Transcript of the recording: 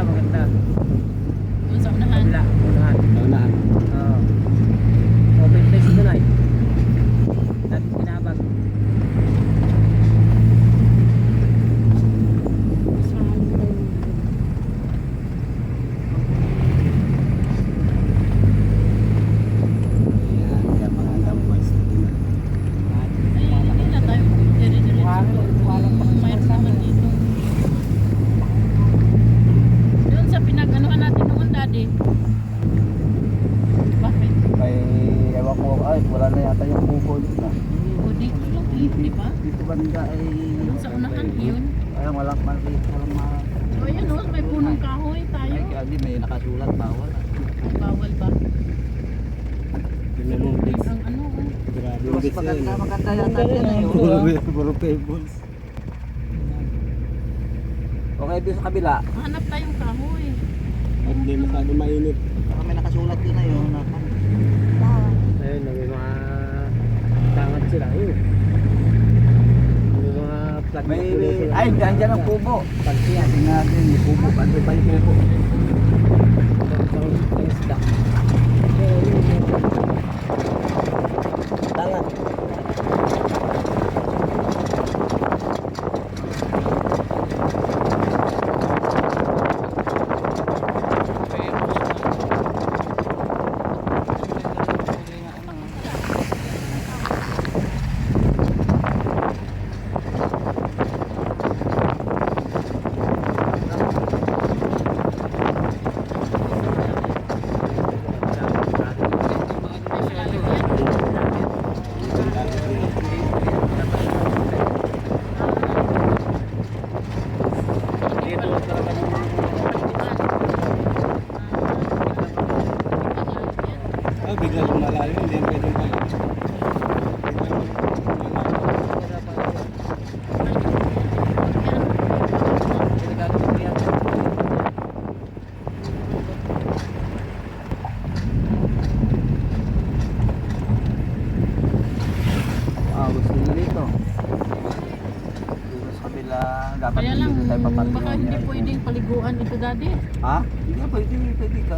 maganda. Doon sa unahan. Kabila, unahan. Naunahan. Oo. Open place doon ay. Dati pinabag. Ayan, kaya mga damboys na din. Ay, hindi na tayo. Dire-diretso. Mayroon naman dito. Doon sa pinag-anuhan natin noon, Daddy. Bakit? Ay, ewan ko, ay, wala na yata yung buko dito. O dito lang, di ba? Dito banda ay... Doon sa unahan, yun. Ay, walang mali, walang ma... O yun o, may punong kahoy tayo. Ay, kaya di, may nakasulat, bawal. Ay, bawal ba? Tingnan mo, please. Ang ano, oh. Grabe Mas yung maganda, bits maganda yata din ay. Puro pebbles. Okay, doon sa kabila. Hanap tayong kahoy. At hindi masyado mainit. Baka may nakasulat doon na yun. Ayun, may mga tangat sila. Ayun. May mga flag. Ay, dyan ang kubo. Pagsiyan. Tingnan natin, may kubo. Ano pa yung kubo? Isda. Tangat. Ah, bigla lumalalim, hindi yan pwedeng pa. Gusto nila dito. Dito sa kabila, dapat Kaya lang, dito tayo papatungan baka hindi yan. pwedeng paliguan ito, Daddy. Ha? Hindi pwede ka.